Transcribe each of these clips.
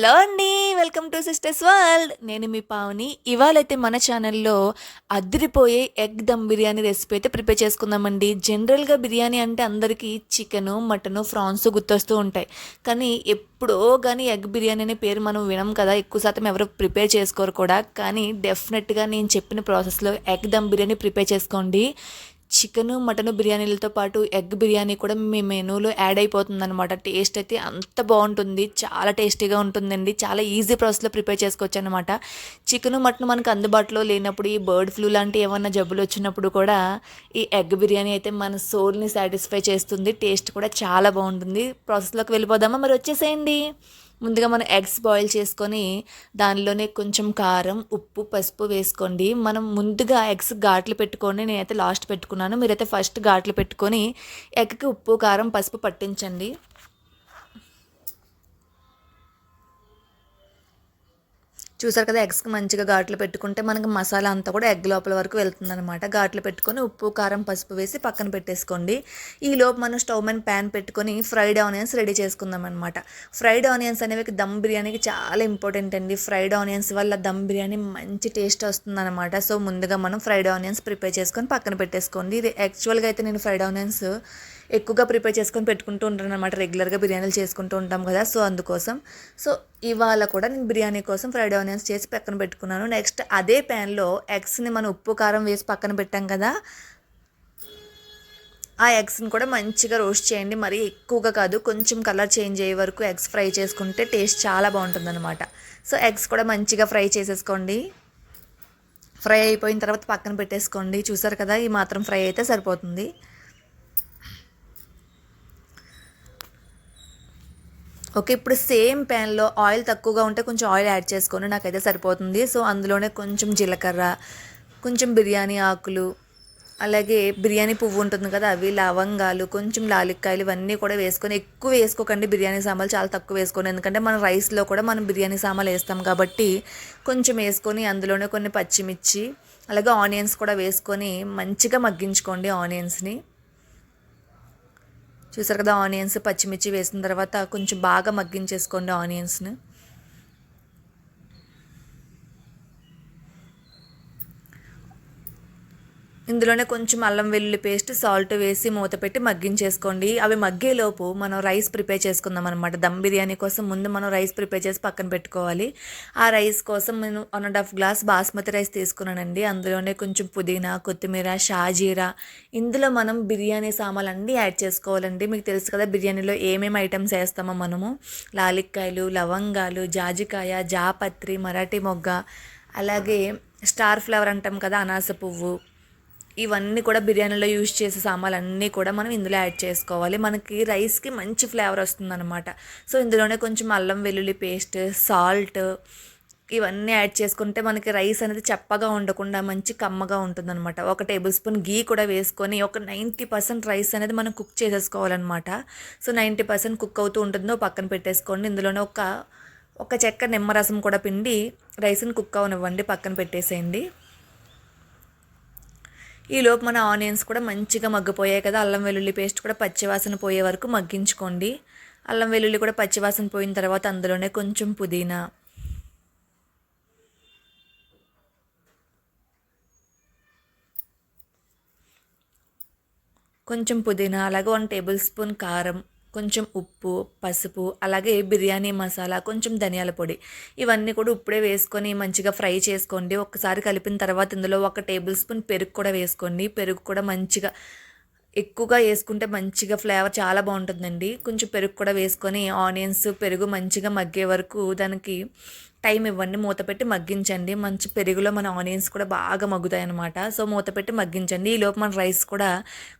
Hello అండి. Welcome to sisters world. నేను మీ పావని. ఇవాళైతే మన ఛానల్లో అదిరిపోయే ఎగ్ దమ్ బిర్యానీ రెసిపీ అయితే ప్రిపేర్ చేసుకుందామండి. జనరల్గా బిర్యానీ అంటే అందరికీ చికెను, మటను, ఫ్రాన్స్ గుర్తొస్తూ ఉంటాయి. కానీ ఎప్పుడో కానీ ఎగ్ బిర్యానీ అనే పేరు మనం వినం కదా. ఎక్కువ శాతం ఎవరు ప్రిపేర్ చేసుకోరు కూడా. కానీ డెఫినెట్గా నేను చెప్పిన ప్రాసెస్లో ఎగ్ దమ్ బిర్యానీ ప్రిపేర్ చేసుకోండి. చికెను, మటను బిర్యానీలతో పాటు ఎగ్ బిర్యానీ కూడా మీ మెనూలో యాడ్ అయిపోతుందనమాట. టేస్ట్ అయితే అంత బాగుంటుంది. చాలా టేస్టీగా ఉంటుందండి. చాలా ఈజీ ప్రాసెస్లో ప్రిపేర్ చేసుకోవచ్చు అనమాట. చికెను, మటన్ మనకు అందుబాటులో లేనప్పుడు, ఈ బర్డ్ ఫ్లూ లాంటి ఏమన్నా జబ్బులు వచ్చినప్పుడు కూడా ఈ ఎగ్ బిర్యానీ అయితే మన సోల్ని సాటిస్ఫై చేస్తుంది. టేస్ట్ కూడా చాలా బాగుంటుంది. ప్రాసెస్లోకి వెళ్ళిపోదామా? మరి వచ్చేసేయండి. ముందుగా మనం ఎగ్స్ బాయిల్ చేసుకొని దానిలోనే కొంచెం కారం, ఉప్పు, పసుపు వేసుకోండి. మనం ముందుగా ఎగ్స్ ఘాట్లు పెట్టుకొని, నేనైతే లాస్ట్ పెట్టుకున్నాను. మీరైతే ఫస్ట్ ఘాట్లు పెట్టుకొని ఎగ్కి ఉప్పు, కారం, పసుపు పట్టించండి. చూసారు కదా, ఎగ్స్కి మంచిగా ఘాట్లు పెట్టుకుంటే మనకి మసాలా అంతా కూడా ఎగ్ లోపల వరకు వెళ్తుందనమాట. ఘాట్లు పెట్టుకొని ఉప్పు, కారం, పసుపు వేసి పక్కన పెట్టేసుకోండి. ఈలోపు మనం స్టవ్ మీద ప్యాన్ పెట్టుకొని ఫ్రైడ్ ఆనియన్స్ రెడీ చేసుకుందాం అనమాట. ఫ్రైడ్ ఆనియన్స్ అనేవి దమ్ బిర్యానీకి చాలా ఇంపార్టెంట్ అండి. ఫ్రైడ్ ఆనియన్స్ వల్ల దమ్ బిర్యానీ మంచి టేస్ట్ వస్తుందన్నమాట. సో ముందుగా మనం ఫ్రైడ్ ఆనియన్స్ ప్రిపేర్ చేసుకొని పక్కన పెట్టేసుకోండి. ఇది యాక్చువల్గా అయితే నేను ఫ్రైడ్ ఆనియన్స్ ఎక్కువగా ప్రిపేర్ చేసుకొని పెట్టుకుంటూ ఉంటాను అనమాట. రెగ్యులర్గా బిర్యానీలు చేసుకుంటూ ఉంటాం కదా, సో అందుకోసం. సో ఇవాళ కూడా నేను బిర్యానీ కోసం ఫ్రైడ్ ఆనియన్స్ చేసి పక్కన పెట్టుకున్నాను. నెక్స్ట్ అదే ప్యాన్లో ఎగ్స్ని మనం ఉప్పు, కారం వేసి పక్కన పెట్టాం కదా, ఆ ఎగ్స్ని కూడా మంచిగా రోస్ట్ చేయండి. మరీ ఎక్కువగా కాదు, కొంచెం కలర్ చేంజ్ అయ్యే వరకు ఎగ్స్ ఫ్రై చేసుకుంటే టేస్ట్ చాలా బాగుంటుందన్నమాట. సో ఎగ్స్ కూడా మంచిగా ఫ్రై చేసేసుకోండి. ఫ్రై అయిపోయిన తర్వాత పక్కన పెట్టేసుకోండి. చూసారు కదా, ఈ మాత్రం ఫ్రై అయితే సరిపోతుంది. ఓకే, ఇప్పుడు సేమ్ ప్యాన్లో ఆయిల్ తక్కువగా ఉంటే కొంచెం ఆయిల్ యాడ్ చేసుకొని, నాకైతే సరిపోతుంది. సో అందులోనే కొంచెం జీలకర్ర, కొంచెం బిర్యానీ ఆకులు, అలాగే బిర్యానీ పువ్వు ఉంటుంది కదా, అవి, లవంగాలు, కొంచెం లాలిక్కాయలు, ఇవన్నీ కూడా వేసుకొని, ఎక్కువ వేసుకోకండి బిర్యానీ సామాన్లు, చాలా తక్కువ వేసుకోండి. ఎందుకంటే మనం రైస్లో కూడా మనం బిర్యానీ సామాన్లు వేస్తాం కాబట్టి కొంచెం వేసుకొని, అందులోనే కొన్ని పచ్చిమిర్చి, అలాగే ఆనియన్స్ కూడా వేసుకొని మంచిగా మగ్గించుకోండి ఆనియన్స్ని. చూసారు కదా, ఆనియన్స్, పచ్చిమిర్చి వేసిన తర్వాత కొంచెం బాగా మగ్గించేసుకోండి ఆనియన్స్ని. ఇందులోనే కొంచెం అల్లం వెల్లుల్లి పేస్ట్, సాల్ట్ వేసి మూత పెట్టి మగ్గించేసుకోండి. అవి మగ్గేలోపు మనం రైస్ ప్రిపేర్ చేసుకుందాం అనమాట. దమ్ బిర్యానీ కోసం ముందు మనం రైస్ ప్రిపేర్ చేసి పక్కన పెట్టుకోవాలి. ఆ రైస్ కోసం నేను 1.5 గ్లాస్ బాస్మతి రైస్ తీసుకున్నానండి. అందులోనే కొంచెం పుదీనా, కొత్తిమీర, షాజీరా, ఇందులో మనం బిర్యానీ సామాన్లు అన్నీ యాడ్ చేసుకోవాలండి. మీకు తెలుసు కదా బిర్యానీలో ఏమేమి ఐటమ్స్ వేస్తామో మనము. లాలిక్కాయలు, లవంగాలు, జాజికాయ, జాపత్రి, మరాఠీ మొగ్గ, అలాగే స్టార్ ఫ్లవర్ అంటాం కదా, అనాస పువ్వు, ఇవన్నీ కూడా బిర్యానీలో యూజ్ చేసే సామాన్లు అన్నీ కూడా మనం ఇందులో యాడ్ చేసుకోవాలి. మనకి రైస్కి మంచి ఫ్లేవర్ వస్తుందన్నమాట. సో ఇందులోనే కొంచెం అల్లం వెల్లుల్లి పేస్ట్, సాల్ట్, ఇవన్నీ యాడ్ చేసుకుంటే మనకి రైస్ అనేది చప్పగా ఉండకుండా మంచి కమ్మగా ఉంటుందన్నమాట. 1 టేబుల్ స్పూన్ గీ కూడా వేసుకొని ఒక 90% రైస్ అనేది మనం కుక్ చేసేసుకోవాలన్నమాట. సో 90% కుక్ అవుతూ ఉంటుందో పక్కన పెట్టేసుకోండి. ఇందులోనే ఒక చెక్క నిమ్మరసం కూడా పిండి రైస్ని కుక్ అవనివ్వండి, పక్కన పెట్టేసేయండి. ఈలోపు మన ఆనియన్స్ కూడా మంచిగా మగ్గిపోయాయి కదా, అల్లం వెల్లుల్లి పేస్ట్ కూడా పచ్చివాసన పోయే వరకు మగ్గించుకోండి. అల్లం వెల్లుల్లి కూడా పచ్చివాసన పోయిన తర్వాత అందులోనే కొంచెం పుదీనా, అలాగే 1 టేబుల్ స్పూన్ కారం, కొంచెం ఉప్పు, పసుపు, అలాగే బిర్యానీ మసాలా, కొంచెం ధనియాల పొడి, ఇవన్నీ కూడా ఇప్పుడే వేసుకొని మంచిగా ఫ్రై చేసుకోండి. ఒకసారి కలిపిన తర్వాత ఇందులో 1 టేబుల్ స్పూన్ పెరుగు కూడా వేసుకోండి. పెరుగు కూడా మంచిగా ఎక్కువగా వేసుకుంటే మంచిగా ఫ్లేవర్ చాలా బాగుంటుందండి. కొంచెం పెరుగు కూడా వేసుకొని ఆనియన్స్, పెరుగు మంచిగా మగ్గే వరకు దానికి టైం ఇవ్వండి. మూత పెట్టి మగ్గించండి. మంచి పెరుగులో మన ఆనియన్స్ కూడా బాగా మగ్గుతాయి అనమాట. సో మూత పెట్టి మగ్గించండి. ఈలోపు మన రైస్ కూడా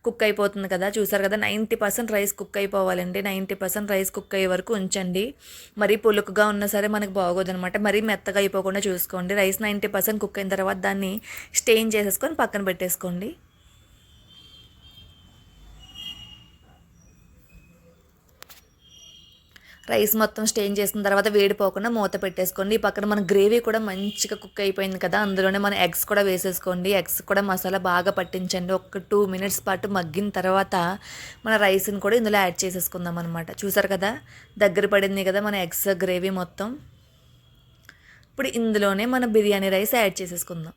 కుక్ అయిపోతుంది కదా, చూసారు కదా, 90% రైస్ కుక్ అయిపోవాలండి. 90% రైస్ కుక్ అయ్యే వరకు ఉంచండి. మరీ పులుకుగా ఉన్నా సరే మనకు బాగోదనమాట. మరీ మెత్తగా అయిపోకుండా చూసుకోండి. రైస్ 90% కుక్ అయిన తర్వాత దాన్ని స్టెయిన్ చేసేసుకొని పక్కన పెట్టేసుకోండి. రైస్ మొత్తం స్టెయిన్ చేసిన తర్వాత వేడిపోకుండా మూత పెట్టేసుకోండి. ఈ పక్కన మన గ్రేవీ కూడా మంచిగా కుక్ అయిపోయింది కదా, అందులోనే మన ఎగ్స్ కూడా వేసేసుకోండి. ఎగ్స్ కూడా మసాలా బాగా పట్టించండి. ఒక 2 మినిట్స్ పాటు మగ్గిన తర్వాత మన రైస్ని కూడా ఇందులో యాడ్ చేసేసుకుందాం అనమాట. చూసారు కదా, దగ్గర పడింది కదా మన ఎగ్స్ గ్రేవీ మొత్తం. ఇప్పుడు ఇందులోనే మన బిర్యానీ రైస్ యాడ్ చేసేసుకుందాం.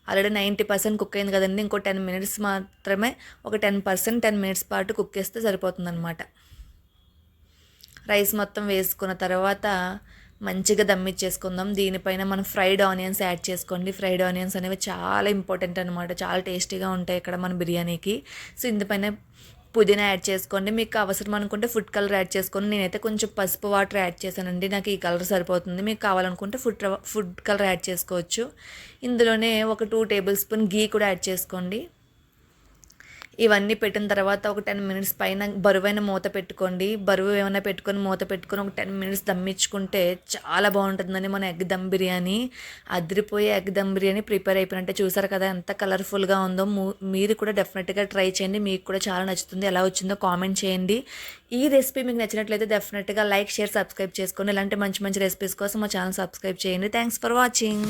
ఆల్రెడీ 90% కుక్ అయింది కదండి. ఇంకో 10 మినిట్స్ మాత్రమే, ఒక 10 మినిట్స్ పాటు కుక్ చేస్తే సరిపోతుందన్నమాట. రైస్ మొత్తం వేసుకున్న తర్వాత మంచిగా దమ్మిచ్చేసుకుందాం. దీనిపైన మనం ఫ్రైడ్ ఆనియన్స్ యాడ్ చేసుకోండి. ఫ్రైడ్ ఆనియన్స్ అనేవి చాలా ఇంపార్టెంట్ అనమాట, చాలా టేస్టీగా ఉంటాయి ఇక్కడ మన బిర్యానీకి. సో ఇందుపైన పుదీనా యాడ్ చేసుకోండి. మీకు అవసరం అనుకుంటే ఫుడ్ కలర్ యాడ్ చేసుకోండి. నేనైతే కొంచెం పసుపు వాటర్ యాడ్ చేశానండి, నాకు ఈ కలర్ సరిపోతుంది. మీకు కావాలనుకుంటే ఫుడ్ కలర్ యాడ్ చేసుకోవచ్చు. ఇందులోనే ఒక 2 టేబుల్ స్పూన్ గీ కూడా యాడ్ చేసుకోండి. ఇవన్నీ పెట్టిన తర్వాత ఒక 10 మినిట్స్ పైన బరువైన మూత పెట్టుకోండి. బరువు ఏమైనా పెట్టుకొని మూత పెట్టుకొని ఒక 10 మినిట్స్ దమ్మించుకుంటే చాలా బాగుంటుందని మన ఎగ్ దమ్ బిర్యానీ. అదిరిపోయే ఎగ్ దమ్ బిర్యానీ ప్రిపేర్ అయిపోయినట్టే. చూసారు కదా ఎంత కలర్ఫుల్గా ఉందో. మీరు కూడా డెఫినెట్గా ట్రై చేయండి, మీకు కూడా చాలా నచ్చుతుంది. ఎలా వచ్చిందో కామెంట్ చేయండి. ఈ రెసిపీ మీకు నచ్చినట్లయితే డెఫినెట్గా లైక్, షేర్, సబ్స్క్రైబ్ చేసుకోండి. ఇలాంటి మంచి మంచి రెసిపీస్ కోసం మా ఛానల్ సబ్స్క్రైబ్ చేయండి. Thanks for watching.